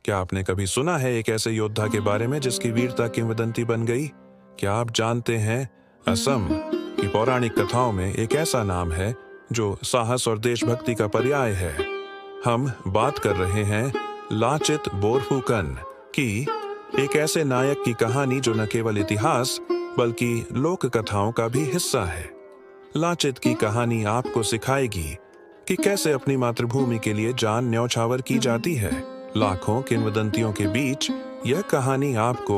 क्या आपने कभी सुना है एक ऐसे योद्धा के बारे में जिसकी वीरता किंवदंती बन गई? क्या आप जानते हैं असम की पौराणिक कथाओं में एक ऐसा नाम है जो साहस और देशभक्ति का पर्याय है? हम बात कर रहे हैं लाचित बोरफुकन की, एक ऐसे नायक की कहानी जो न केवल इतिहास बल्कि लोक कथाओं का भी हिस्सा है। लाचित की कहानी आपको सिखाएगी कि कैसे अपनी मातृभूमि के लिए जान न्यौछावर की जाती है। लाखों किंवदंतियों के बीच यह कहानी आपको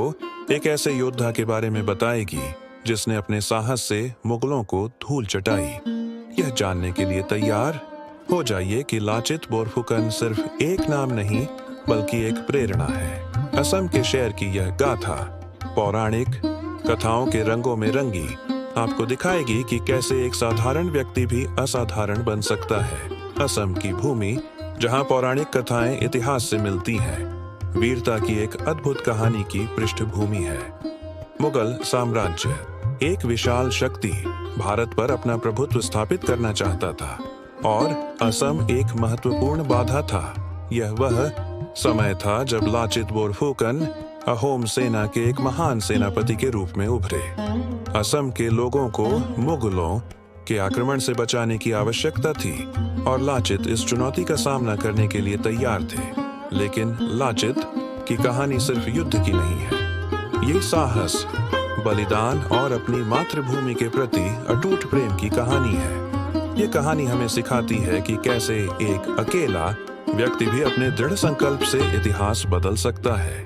एक ऐसे योद्धा के बारे में बताएगी जिसने अपने साहस से मुगलों को धूल चटाई। यह जानने के लिए तैयार हो जाइए कि लाचित बोरफुकन सिर्फ एक नाम नहीं बल्कि एक प्रेरणा है। असम के शेर की यह गाथा पौराणिक कथाओं के रंगों में रंगी आपको दिखाएगी कि कैसे एक साधारण व्यक्ति भी असाधारण बन सकता है। असम की भूमि, जहां पौराणिक कथाएं इतिहास से मिलती हैं, वीरता की एक अद्भुत कहानी की पृष्ठभूमि है। मुगल साम्राज्य, एक विशाल शक्ति, भारत पर अपना प्रभुत्व स्थापित करना चाहता था और असम एक महत्वपूर्ण बाधा था। यह वह समय था जब लाचित बोरफुकन अहोम सेना के एक महान सेनापति के रूप में उभरे। असम के लोगों को मुगलों के आक्रमण से बचाने की आवश्यकता थी और लाचित इस चुनौती का सामना करने के लिए तैयार थे। लेकिन लाचित की कहानी सिर्फ युद्ध की नहीं है। ये साहस, बलिदान और अपनी मातृभूमि के प्रति अटूट प्रेम की कहानी है। ये कहानी हमें सिखाती है कि कैसे एक अकेला व्यक्ति भी अपने दृढ़ संकल्प से इतिहास बदल सकता है।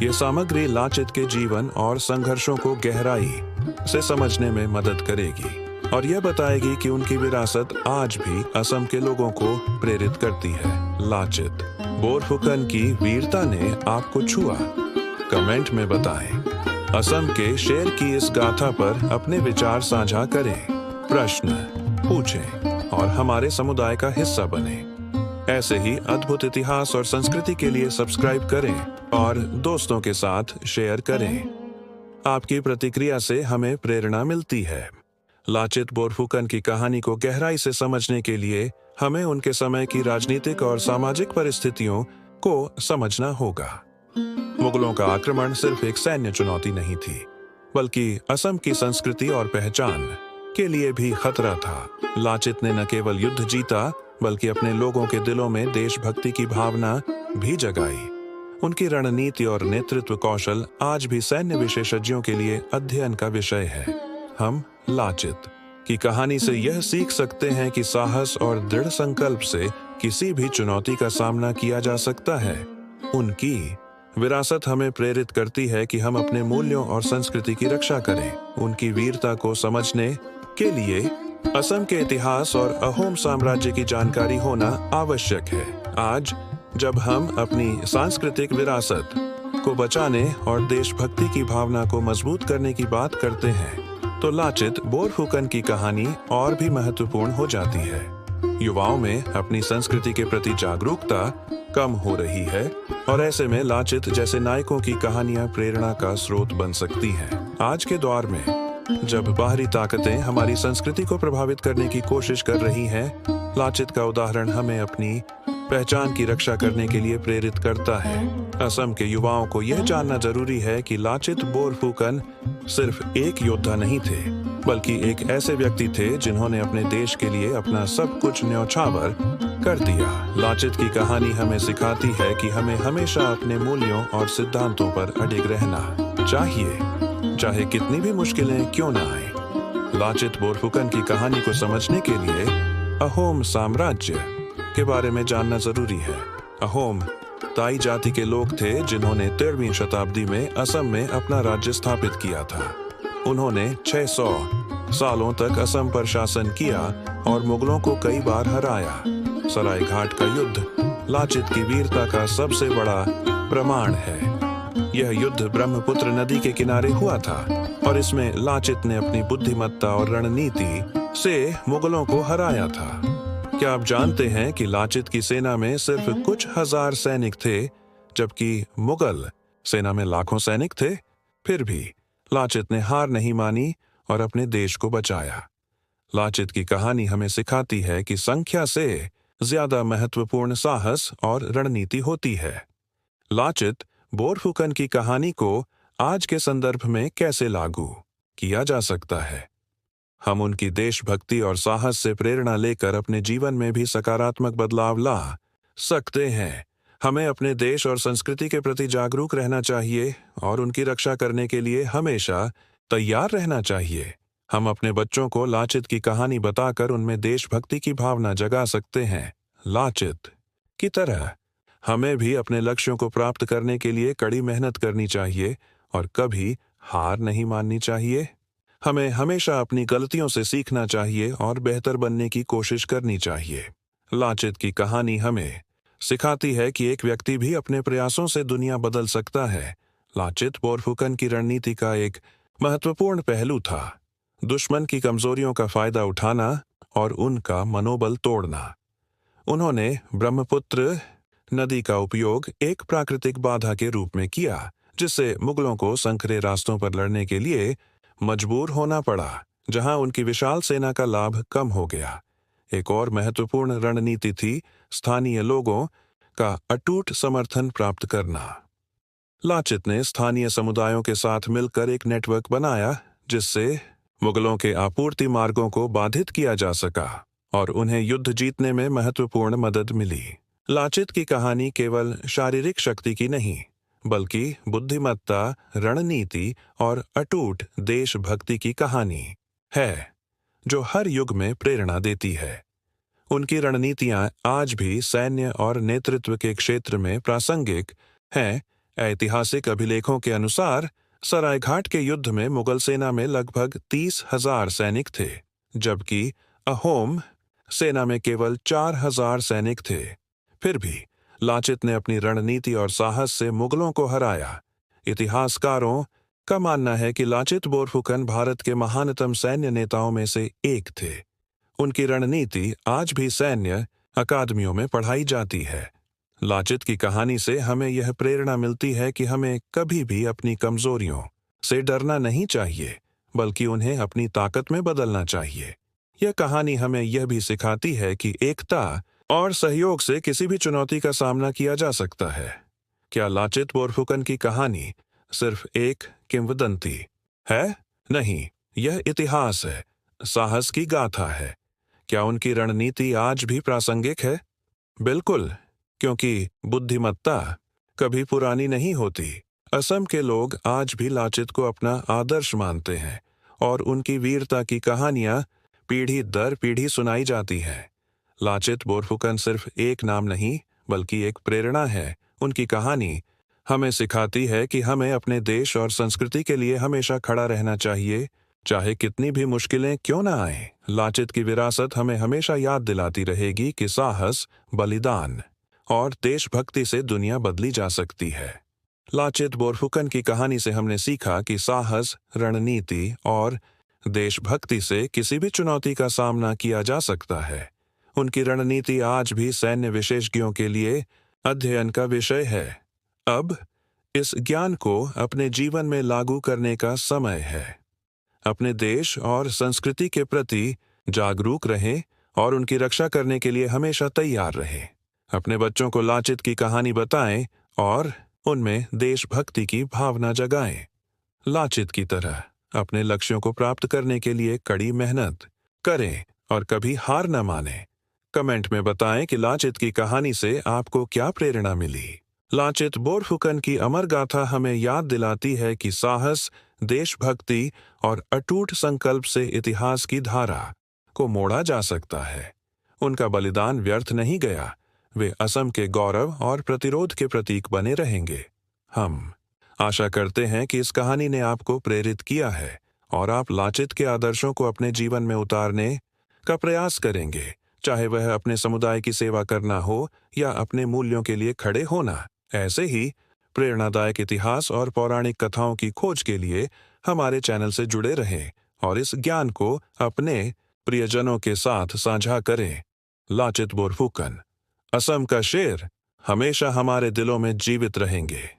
ये सामग्री लाचित के जीवन और संघर्षों को गहराई से समझने में मदद करेगी और यह बताएगी कि उनकी विरासत आज भी असम के लोगों को प्रेरित करती है। लाचित बोरफुकन की वीरता ने आपको छुआ? कमेंट में बताएं। असम के शेर की इस गाथा पर अपने विचार साझा करें, प्रश्न पूछें और हमारे समुदाय का हिस्सा बने। ऐसे ही अद्भुत इतिहास और संस्कृति के लिए सब्सक्राइब करें और दोस्तों के साथ शेयर करें। आपकी प्रतिक्रिया से हमें प्रेरणा मिलती है। लाचित बोरफुकन की कहानी को गहराई से समझने के लिए हमें उनके समय की राजनीतिक और सामाजिक परिस्थितियों को समझना होगा। मुगलों का आक्रमण सिर्फ एक सैन्य चुनौती नहीं थी, बल्कि असम की संस्कृति और पहचान के लिए भी खतरा था। लाचित ने न केवल युद्ध जीता बल्कि अपने लोगों के दिलों में देशभक्ति की भावना भी जगाई। उनकी रणनीति और नेतृत्व कौशल आज भी सैन्य विशेषज्ञों के लिए अध्ययन का विषय है। हम लाचित की कहानी से यह सीख सकते हैं कि साहस और दृढ़ संकल्प से किसी भी चुनौती का सामना किया जा सकता है। उनकी विरासत हमें प्रेरित करती है कि हम अपने मूल्यों और संस्कृति की रक्षा करें। उनकी वीरता को समझने के लिए असम के इतिहास और अहोम साम्राज्य की जानकारी होना आवश्यक है। आज जब हम अपनी सांस्कृतिक विरासत को बचाने और देशभक्ति की भावना को मजबूत करने की बात करते हैं तो लाचित बोरफुकन की कहानी और भी महत्वपूर्ण हो जाती है। युवाओं में अपनी संस्कृति के प्रति जागरूकता कम हो रही है और ऐसे में लाचित जैसे नायकों की कहानियां प्रेरणा का स्रोत बन सकती हैं। आज के दौर में जब बाहरी ताकतें हमारी संस्कृति को प्रभावित करने की कोशिश कर रही हैं, लाचित का उदाहरण हमें अपनी पहचान की रक्षा करने के लिए प्रेरित करता है। असम के युवाओं को यह जानना जरूरी है कि लाचित बोरफुकन सिर्फ एक योद्धा नहीं थे, बल्कि एक ऐसे व्यक्ति थे जिन्होंने अपने देश के लिए अपना सब कुछ न्यौछावर कर दिया। लाचित की कहानी हमें सिखाती है कि हमें हमेशा अपने मूल्यों और सिद्धांतों पर अडिग रहना चाहिए, चाहे कितनी भी मुश्किलें क्यों न आए। लाचित बोरफुकन की कहानी को समझने के लिए अहोम साम्राज्य के बारे में जानना जरूरी है। अहोम ताई जाति के लोग थे जिन्होंने 13वीं शताब्दी में असम में अपना राज्य स्थापित किया था। उन्होंने 600 सालों तक असम पर शासन किया और मुगलों को कई बार हराया। सराय घाट का युद्ध लाचित की वीरता का सबसे बड़ा प्रमाण है। यह युद्ध ब्रह्मपुत्र नदी के किनारे हुआ था और इसमें लाचित ने अपनी बुद्धिमत्ता और रणनीति से मुगलों को हराया था। क्या आप जानते हैं कि लाचित की सेना में सिर्फ कुछ हजार सैनिक थे, जबकि मुगल सेना में लाखों सैनिक थे? फिर भी लाचित ने हार नहीं मानी और अपने देश को बचाया। लाचित की कहानी हमें सिखाती है कि संख्या से ज्यादा महत्वपूर्ण साहस और रणनीति होती है। लाचित बोरफुकन की कहानी को आज के संदर्भ में कैसे लागू किया जा सकता है? हम उनकी देशभक्ति और साहस से प्रेरणा लेकर अपने जीवन में भी सकारात्मक बदलाव ला सकते हैं। हमें अपने देश और संस्कृति के प्रति जागरूक रहना चाहिए और उनकी रक्षा करने के लिए हमेशा तैयार रहना चाहिए। हम अपने बच्चों को लाचित की कहानी बताकर उनमें देशभक्ति की भावना जगा सकते हैं। लाचित की तरह हमें भी अपने लक्ष्यों को प्राप्त करने के लिए कड़ी मेहनत करनी चाहिए और कभी हार नहीं माननी चाहिए। हमें हमेशा अपनी गलतियों से सीखना चाहिए और बेहतर बनने की कोशिश करनी चाहिए। लाचित की कहानी हमें सिखाती है कि एक व्यक्ति भी अपने प्रयासों से दुनिया बदल सकता है। लाचित बोरफुकन की रणनीति का एक महत्वपूर्ण पहलू था, दुश्मन की कमजोरियों का फायदा उठाना और उनका मनोबल तोड़ना। उन्होंने ब्रह्मपुत्र नदी का उपयोग एक प्राकृतिक बाधा के रूप में किया, जिससे मुगलों को संकरे रास्तों पर लड़ने के लिए मजबूर होना पड़ा, जहां उनकी विशाल सेना का लाभ कम हो गया। एक और महत्वपूर्ण रणनीति थी स्थानीय लोगों का अटूट समर्थन प्राप्त करना। लाचित ने स्थानीय समुदायों के साथ मिलकर एक नेटवर्क बनाया, जिससे मुगलों के आपूर्ति मार्गों को बाधित किया जा सका और उन्हें युद्ध जीतने में महत्वपूर्ण मदद मिली। लाचित की कहानी केवल शारीरिक शक्ति की नहीं, बल्कि बुद्धिमत्ता, रणनीति और अटूट देशभक्ति की कहानी है, जो हर युग में प्रेरणा देती है। उनकी रणनीतियां आज भी सैन्य और नेतृत्व के क्षेत्र में प्रासंगिक हैं। ऐतिहासिक अभिलेखों के अनुसार सरायघाट के युद्ध में मुगल सेना में लगभग 30,000 सैनिक थे, जबकि अहोम सेना में केवल 4,000 सैनिक थे। फिर भी लाचित ने अपनी रणनीति और साहस से मुगलों को हराया। इतिहासकारों का मानना है कि लाचित बोरफुकन भारत के महानतम सैन्य नेताओं में से एक थे। उनकी रणनीति आज भी सैन्य अकादमियों में पढ़ाई जाती है। लाचित की कहानी से हमें यह प्रेरणा मिलती है कि हमें कभी भी अपनी कमजोरियों से डरना नहीं चाहिए, बल्कि उन्हें अपनी ताकत में बदलना चाहिए। यह कहानी हमें यह भी सिखाती है कि एकता और सहयोग से किसी भी चुनौती का सामना किया जा सकता है। क्या लाचित बोरफुकन की कहानी सिर्फ एक किंवदंती है? नहीं, यह इतिहास है, साहस की गाथा है। क्या उनकी रणनीति आज भी प्रासंगिक है? बिल्कुल, क्योंकि बुद्धिमत्ता कभी पुरानी नहीं होती। असम के लोग आज भी लाचित को अपना आदर्श मानते हैं और उनकी वीरता की कहानियां पीढ़ी दर पीढ़ी सुनाई जाती हैं। लाचित बोरफुकन सिर्फ एक नाम नहीं, बल्कि एक प्रेरणा है। उनकी कहानी हमें सिखाती है कि हमें अपने देश और संस्कृति के लिए हमेशा खड़ा रहना चाहिए, चाहे कितनी भी मुश्किलें क्यों न आए। लाचित की विरासत हमें हमेशा याद दिलाती रहेगी कि साहस, बलिदान और देशभक्ति से दुनिया बदली जा सकती है। लाचित बोरफुकन की कहानी से हमने सीखा कि साहस, रणनीति और देशभक्ति से किसी भी चुनौती का सामना किया जा सकता है। उनकी रणनीति आज भी सैन्य विशेषज्ञों के लिए अध्ययन का विषय है। अब इस ज्ञान को अपने जीवन में लागू करने का समय है। अपने देश और संस्कृति के प्रति जागरूक रहें और उनकी रक्षा करने के लिए हमेशा तैयार रहें। अपने बच्चों को लाचित की कहानी बताएं और उनमें देशभक्ति की भावना जगाएं। लाचित की तरह अपने लक्ष्यों को प्राप्त करने के लिए कड़ी मेहनत करें और कभी हार न मानें। कमेंट में बताएं कि लाचित की कहानी से आपको क्या प्रेरणा मिली। लाचित बोरफुकन की अमर गाथा हमें याद दिलाती है कि साहस, देशभक्ति और अटूट संकल्प से इतिहास की धारा को मोड़ा जा सकता है। उनका बलिदान व्यर्थ नहीं गया। वे असम के गौरव और प्रतिरोध के प्रतीक बने रहेंगे। हम आशा करते हैं कि इस कहानी ने आपको प्रेरित किया है और आप लाचित के आदर्शों को अपने जीवन में उतारने का प्रयास करेंगे, चाहे वह अपने समुदाय की सेवा करना हो या अपने मूल्यों के लिए खड़े होना। ऐसे ही प्रेरणादायक इतिहास और पौराणिक कथाओं की खोज के लिए हमारे चैनल से जुड़े रहें और इस ज्ञान को अपने प्रियजनों के साथ साझा करें। लाचित बोरफुकन, असम का शेर, हमेशा हमारे दिलों में जीवित रहेंगे।